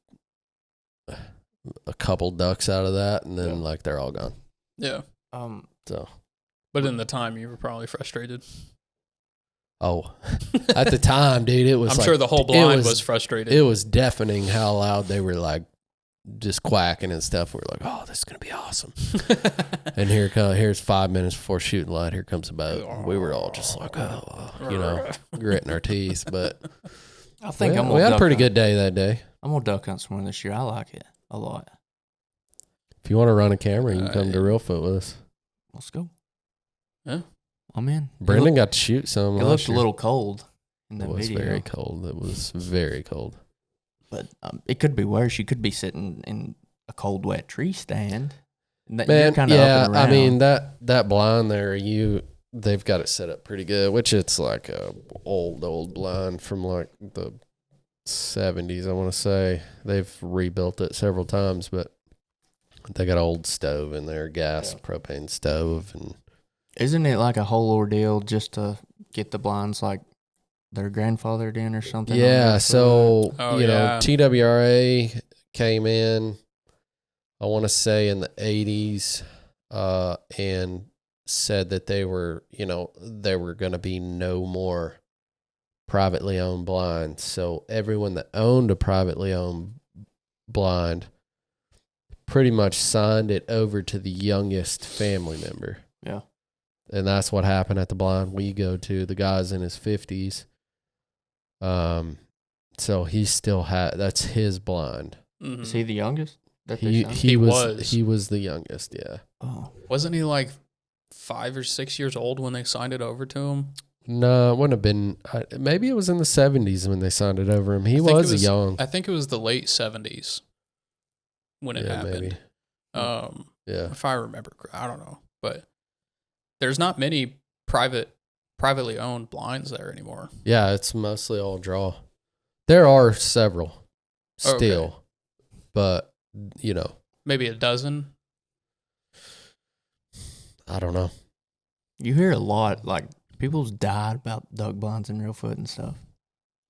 a couple ducks out of that, and then like they're all gone. Yeah. So. But in the time, you were probably frustrated. Oh, at the time, dude, it was. I'm sure the whole blind was frustrated. It was deafening how loud they were, like just quacking and stuff. We're like, "Oh, this is gonna be awesome!" And here's 5 minutes before shooting light. Here comes a boat. We were all just like, gritting our teeth. But I think we had a pretty good day that day. I'm gonna duck hunt somewhere this year. I like it a lot. If you want to run a camera, you can come to Reelfoot with us. Let's go. Yeah. I'm in. Brendan got to shoot some. It looked a little cold in the video. It was very cold. It was very cold. But it could be worse. You could be sitting in a cold, wet tree stand. Man, yeah, I mean, that blind there, they've got it set up pretty good, which it's like a old blind from like the 70s, I want to say. They've rebuilt it several times, but they got an old stove in there, propane stove. And isn't it like a whole ordeal just to get the blinds like their grandfathered in or something? Yeah, so, TWRA came in, I want to say in the 80s, and said that they were going to be no more privately owned blinds. So everyone that owned a privately owned blind pretty much signed it over to the youngest family member. Yeah. And that's what happened at the blind we go to. The guy's in his 50s. So he still that's his blind. Mm-hmm. Is he the youngest? He was the youngest, yeah. Oh. Wasn't he like 5 or 6 years old when they signed it over to him? No, it wouldn't have been. Maybe it was in the 70s when they signed it over him. He was young. I think it was the late 70s when it happened. Maybe. If I remember, I don't know, but there's not many privately owned blinds there anymore. Yeah, it's mostly all draw. There are several still, but maybe a dozen. I don't know. You hear a lot, like people's died about duck blinds in Reelfoot and stuff.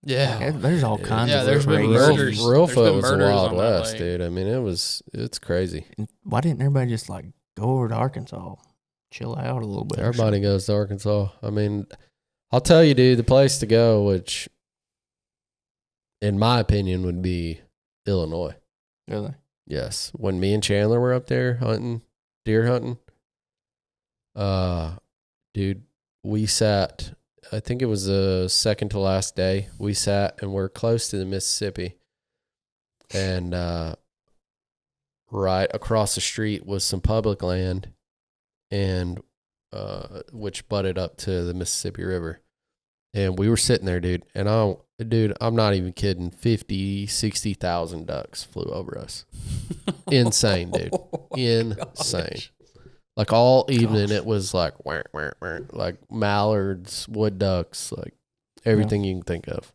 Yeah, like, there's all kinds of there's been murders. Reelfoot was the Wild West, dude. I mean, it's crazy. Why didn't everybody just like go over to Arkansas, chill out a little bit? Everybody goes to Arkansas. I mean, I'll tell you, dude, the place to go, which in my opinion would be Illinois. Really? Yes. When me and Chandler were up there deer hunting, dude, we sat, I think it was the second to last day. We sat and we're close to the Mississippi. And right across the street was some public land, and which butted up to the Mississippi River. And we were sitting there, dude. And I'm not even kidding. 60,000 ducks flew over us. Insane, dude. Insane. Gosh. Like all evening, it was like, wah, wah, wah, like mallards, wood ducks, like everything you can think of.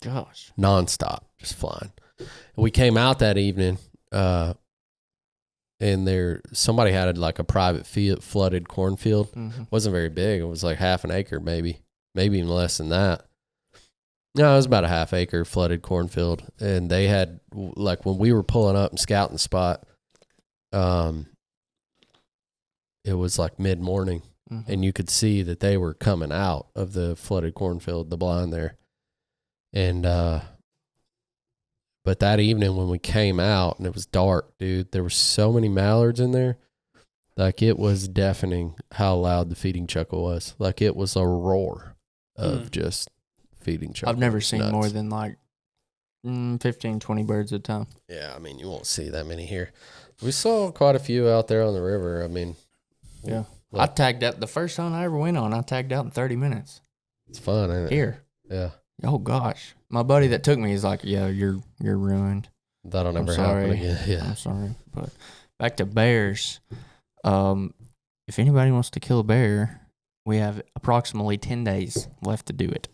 Gosh. Nonstop, just flying. And we came out that evening, and somebody had like a private field, flooded cornfield. Mm-hmm. Wasn't very big. It was like half an acre, maybe even less than that. No, it was about a half acre flooded cornfield. And they had, like, when we were pulling up and scouting the spot, it was like mid-morning, and you could see that they were coming out of the flooded cornfield, the blind there. And, but that evening when we came out and it was dark, dude, there were so many mallards in there. Like, it was deafening how loud the feeding chuckle was. Like, it was a roar of just feeding chuckle. I've never seen more than like 15, 20 birds at a time. Yeah, I mean, you won't see that many here. We saw quite a few out there on the river. I mean, yeah. I tagged out the first hunt I ever went on. I tagged out in 30 minutes. It's fun, ain't it? Here. Yeah. Oh gosh. My buddy that took me, he's like, yeah, you're ruined. That'll never happen again. Yeah. I'm sorry. But back to bears. If anybody wants to kill a bear, we have approximately 10 days left to do it.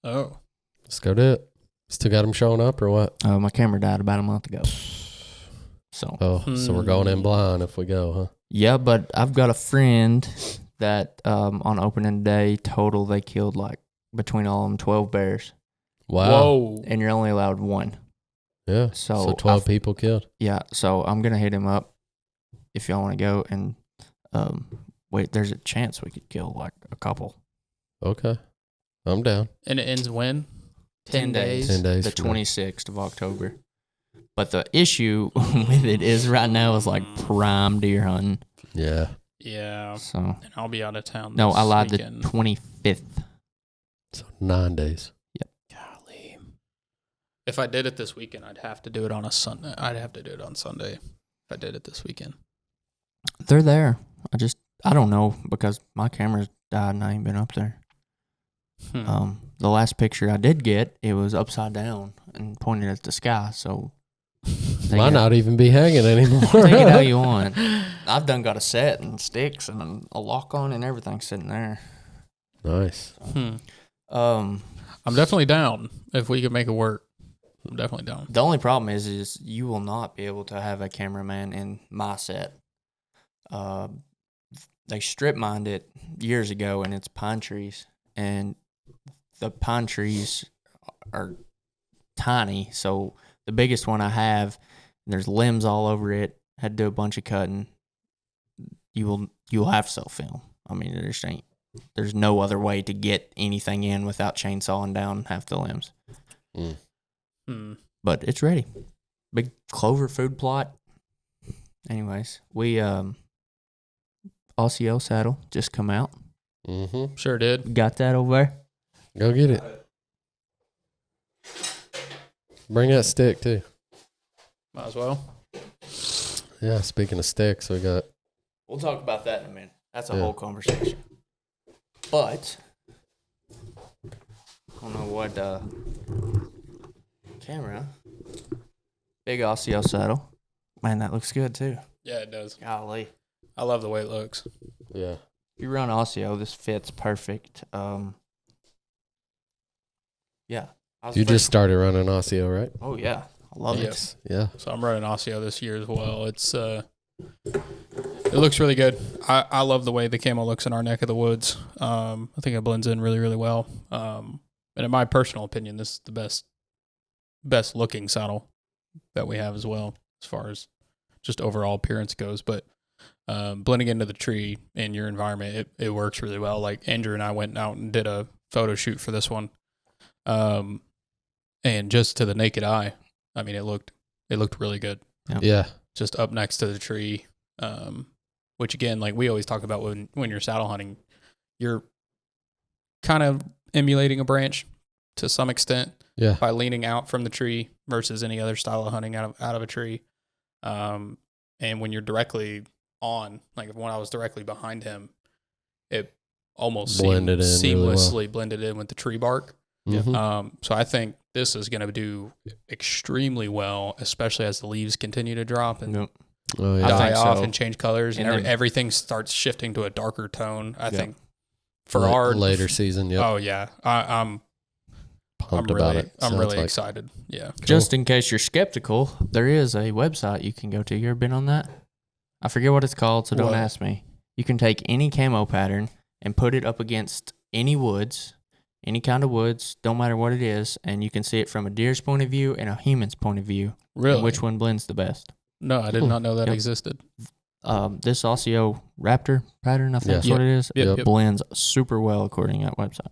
Oh. Let's go do it. Still got them showing up or what? My camera died about a month ago. So so we're going in blind if we go, huh? Yeah, but I've got a friend that on opening day total they killed like between all of them 12 bears. Wow. Whoa. And you're only allowed one. Yeah. So 12 people killed. Yeah. So I'm gonna hit him up if y'all want to go and wait. There's a chance we could kill like a couple. Okay. I'm down. And it ends when? 10 days. 10 days. The 26th of October. But the issue with it is right now is like prime deer hunting. Yeah. Yeah. So And I'll be out of town. no, this I lied. weekend. The 25th. So 9 days. Yep. Golly. If I did it this weekend, I'd have to do it on a Sunday. I'd have to do it on Sunday if I did it this weekend. They're there. I don't know because my camera's died and I ain't been up there. The last picture I did get, it was upside down and pointed at the sky. So Might not even be hanging anymore. take it how you want. I've done got a set and sticks and a lock on and everything sitting there. Nice. I'm definitely down if we could make it work. I'm definitely down. The only problem is you will not be able to have a cameraman in my set. They strip mined it years ago, and it's pine trees, and the pine trees are tiny. So the biggest one I have, there's limbs all over it. Had to do a bunch of cutting. You'll have self film. I mean, there's no other way to get anything in without chainsawing down half the limbs. But it's ready. Big clover food plot. Anyways, we RCL saddle just come out. Mm-hmm. Sure did. Got that over there? Go get it. Bring that stick too. Might as well. Yeah, speaking of sticks, We'll talk about that in a minute. That's a whole conversation. But I don't know what camera. Big RCL saddle. Man, that looks good too. Yeah, it does. Golly. I love the way it looks. Yeah. If you run RCO, this fits perfect. Yeah. You just started running Osseo, right? Oh, yeah. I love it. Yeah. So I'm running Osseo this year as well. It looks really good. I love the way the camo looks in our neck of the woods. I think it blends in really, really well. And in my personal opinion, this is the best looking saddle that we have as well, as far as just overall appearance goes. But blending into the tree in your environment, it works really well. Like Andrew and I went out and did a photo shoot for this one. And just to the naked eye, I mean, it looked really good. Yeah. Just up next to the tree. Which again, like we always talk about when you're saddle hunting, you're kind of emulating a branch to some extent by leaning out from the tree versus any other style of hunting out of a tree. And when you're directly on, like when I was directly behind him, it almost seamlessly blended in with the tree bark. Mm-hmm. So I think this is going to do extremely well, especially as the leaves continue to drop and die off and change colors, and everything starts shifting to a darker tone. I think for our later season. Yep. Oh yeah, I'm pumped about it. I'm really excited. Yeah. Cool. Just in case you're skeptical, there is a website you can go to. You ever been on that? I forget what it's called, so don't ask me. You can take any camo pattern and put it up against any woods, any kind of woods, don't matter what it is, and you can see it from a deer's point of view and a human's point of view. Really? And which one blends the best. No, I did not know that existed. This Osseo Raptor pattern, I think is what it is. It blends super well according to that website.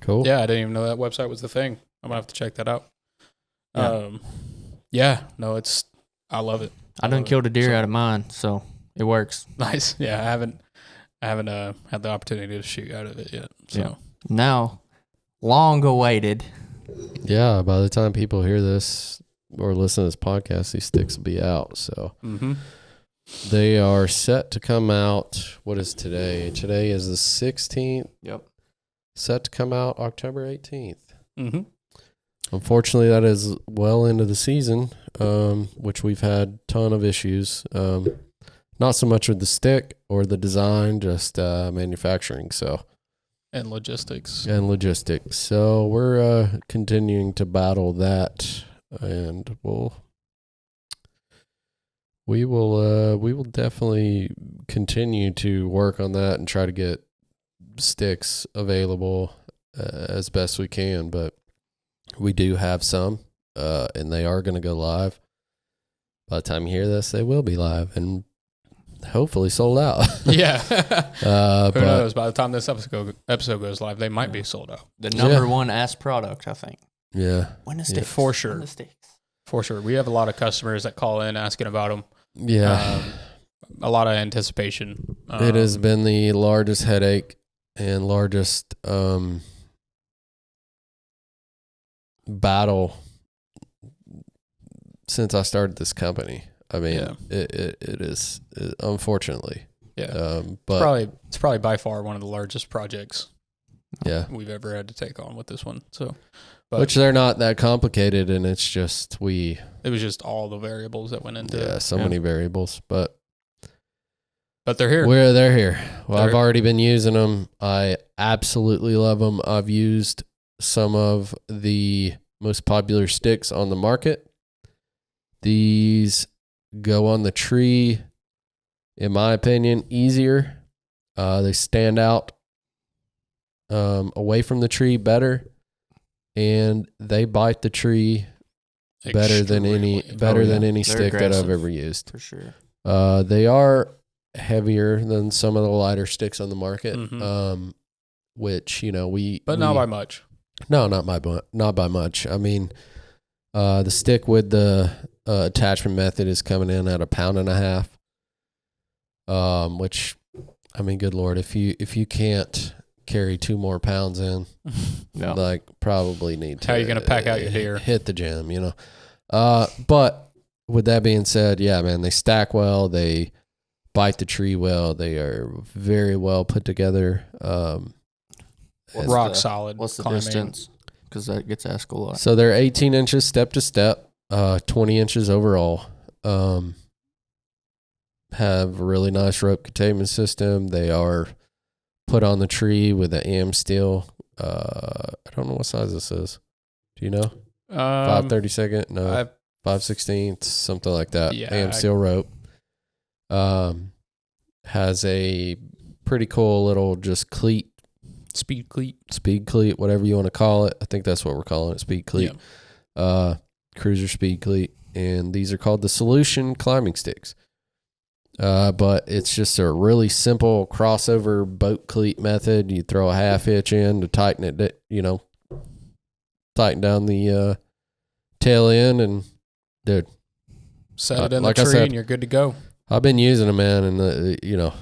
Cool. Yeah, I didn't even know that website was the thing. I'm going to have to check that out. I love it. I done killed a deer out of mine, so it works. Nice. Yeah, I haven't had the opportunity to shoot out of it yet. So now, long awaited. Yeah, by the time people hear this or listen to this podcast, these sticks will be out. So they are set to come out. What is today? Today is the 16th. Yep. Set to come out October 18th. Mm-hmm. Unfortunately, that is well into the season, which we've had a ton of issues. Not so much with the stick or the design, just manufacturing. And logistics. So we're continuing to battle that, and we will definitely continue to work on that and try to get sticks available as best we can. But we do have some, and they are going to go live. By the time you hear this, they will be live and hopefully sold out. Yeah. Who knows? By the time this episode goes live, they might be sold out. The number one asked product, I think. Yeah. When the sticks. For sure. For sure. We have a lot of customers that call in asking about them. Yeah. A lot of anticipation. It has been the largest headache and largest battle since I started this company. I mean, it is unfortunately. Yeah. But it's probably by far one of the largest projects we've ever had to take on with this one. So, which they're not that complicated, and it's just it was just all the variables that went into it. Yeah, so many variables, but they're here. They're here. Well, I've already been using them. I absolutely love them. I've used some of the most popular sticks on the market. These go on the tree, in my opinion, easier. They stand out away from the tree better, and they bite the tree better than any stick that I've ever used. For sure. They are heavier than some of the lighter sticks on the market, which but not by much. No, not by much. I mean, the stick with the attachment method is coming in at 1.5 pounds, which, I mean, good Lord, if you can't carry 2 more pounds in, probably need to. How are you going to pack out your deer? Hit the gym, But with that being said, yeah, man, they stack well. They bite the tree well. They are very well put together. Rock solid. What's the distance? Because that gets asked a lot. So they're 18 inches step to step, 20 inches overall. Have a really nice rope containment system. They are put on the tree with an AM steel. I don't know what size this is. Do you know? 5/32? No, 5/16, something like that. Yeah, AM steel rope. Has a pretty cool little just cleat. Speed cleat, whatever you want to call it. I think that's what we're calling it, speed cleat. Yeah. CRÜZR speed cleat. And these are called the Solution climbing sticks. But it's just a really simple crossover boat cleat method. You throw a 1/2 hitch in to tighten it, tighten down the tail end, and dude. Set it in the tree and you're good to go. I've been using them, man, and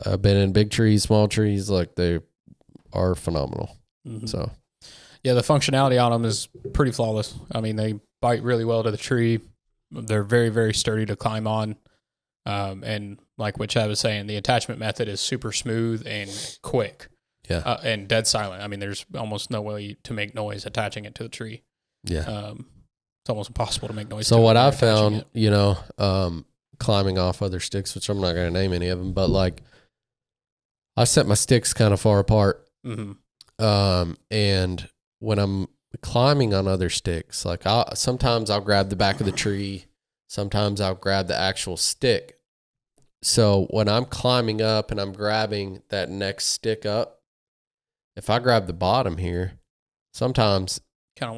I've been in big trees, small trees, like they are phenomenal. Mm-hmm. So, yeah, the functionality on them is pretty flawless. I mean, they bite really well to the tree. They're very, very sturdy to climb on. And like what Chad was saying, the attachment method is super smooth and quick. Yeah. And dead silent. I mean, there's almost no way to make noise attaching it to the tree. Yeah. It's almost impossible to make noise. So what I found, climbing off other sticks, which I'm not going to name any of them, but like I set my sticks kind of far apart. Mm-hmm. And when I'm climbing on other sticks, like sometimes I'll grab the back of the tree. Sometimes I'll grab the actual stick. So when I'm climbing up and I'm grabbing that next stick up, if I grab the bottom here, sometimes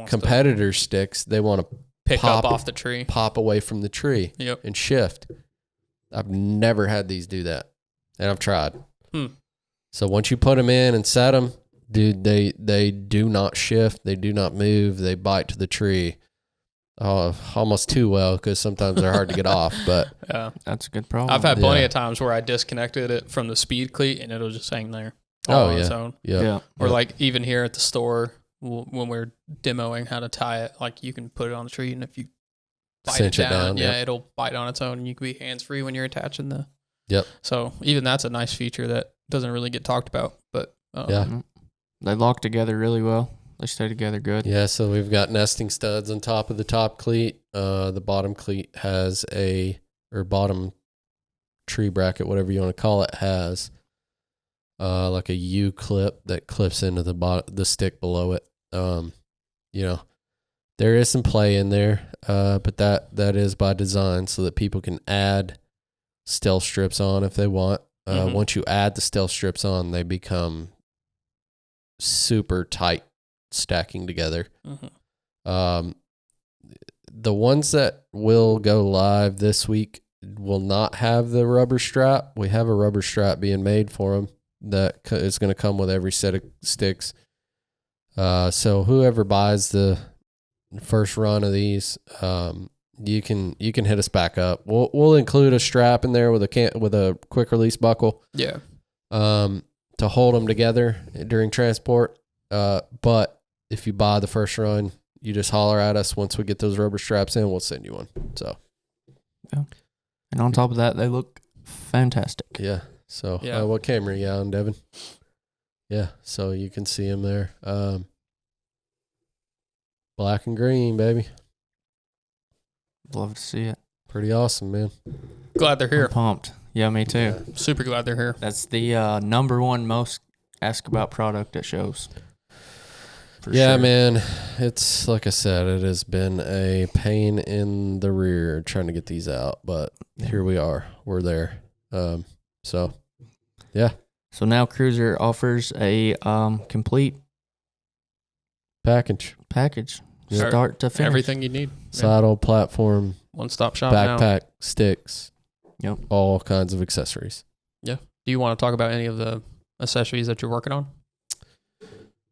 competitor sticks, they want to pick up off the tree, pop away from the tree, and shift. I've never had these do that, and I've tried. So once you put them in and set them, dude, they do not shift, they do not move, they bite to the tree. Almost too well, because sometimes they're hard to get off. But yeah, that's a good problem. I've had plenty of times where I disconnected it from the speed cleat and it'll just hang there on its own. Yeah. Or like even here at the store when we're demoing how to tie it, like you can put it on the tree and if you bite it down, it'll bite on its own and you can be hands free when you're attaching the. Yep. So even that's a nice feature that doesn't really get talked about, but they lock together really well. They stay together good. Yeah, so we've got nesting studs on top of the top cleat. The bottom cleat has or bottom tree bracket, whatever you want to call it, has like a U clip that clips into the stick below it. There is some play in there, but that is by design so that people can add stealth strips on if they want. Once you add the stealth strips on, they become super tight, stacking together. The ones that will go live this week will not have the rubber strap. We have a rubber strap being made for them that is going to come with every set of sticks. So whoever buys the first run of these, you can hit us back up. We'll include a strap in there with a quick release buckle. Yeah. To hold them together during transport. But if you buy the first run, you just holler at us. Once we get those rubber straps in, we'll send you one. So, yeah. And on top of that, they look fantastic. Yeah. So, what camera are you on, Devin? Yeah. So you can see them there. Black and green, baby. Love to see it. Pretty awesome, man. Glad they're here. I'm pumped. Yeah, me too. Yeah. Super glad they're here. That's the number one most asked about product at shows. Yeah, sure. Man. It's like I said, it has been a pain in the rear trying to get these out, but here we are. We're there. So, yeah. So now CRÜZR offers a complete package. Yep. Start to finish. Everything you need. Saddle, platform, one-stop shop, backpack, sticks. Yep. All kinds of accessories. Yeah. Do you want to talk about any of the accessories that you're working on?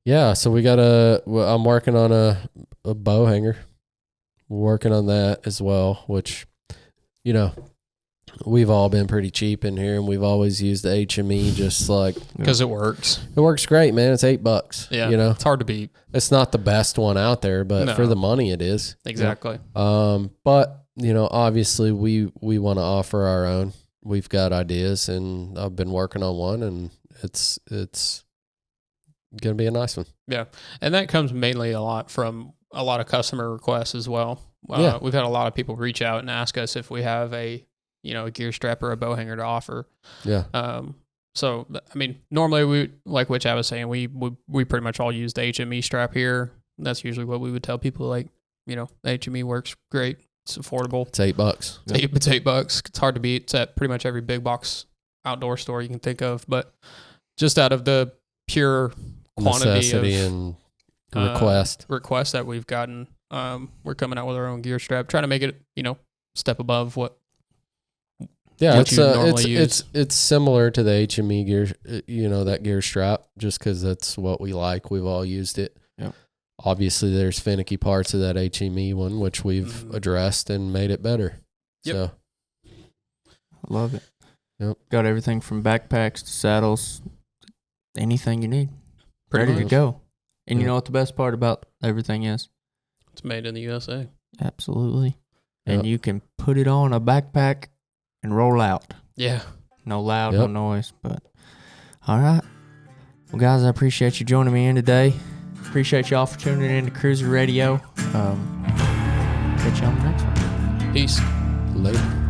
Yeah, so I'm working on a bow hanger. We're working on that as well, which, we've all been pretty cheap in here, and we've always used the HME just like... Because it works. It works great, man. It's $8. Yeah, it's hard to beat. It's not the best one out there, but for the money it is. Exactly. But, obviously we want to offer our own. We've got ideas, and I've been working on one, and it's going to be a nice one. Yeah. And that comes mainly a lot from a lot of customer requests as well. We've had a lot of people reach out and ask us if we have a gear strap or a bow hanger to offer. Yeah. So, I mean, normally we, like which I was saying, we pretty much all use the HME strap here. That's usually what we would tell people, like, the HME works great. It's affordable. It's $8. It's $8. It's hard to beat. It's at pretty much every big box outdoor store you can think of. But just out of the pure quantity necessity and requests that we've gotten, we're coming out with our own gear strap, trying to make it, step above what. Yeah, it's similar to the HME gear, that gear strap, just because that's what we like. We've all used it. Yep. obviously there's finicky parts of that HME one, which we've addressed and made it better. Yep. So I love it. Yep. Got everything from backpacks to saddles, anything you need. Pretty Ready much. to go. And you Yep. know what the best part about everything is? It's made in the USA. Absolutely. Yep. And you can put it on a backpack and roll out. Yeah. No loud, Yep. no noise. But all right. Well, guys, I appreciate you joining me in today. Appreciate y'all for tuning in to CRÜZR Radio. Catch you on the next one. Peace. later.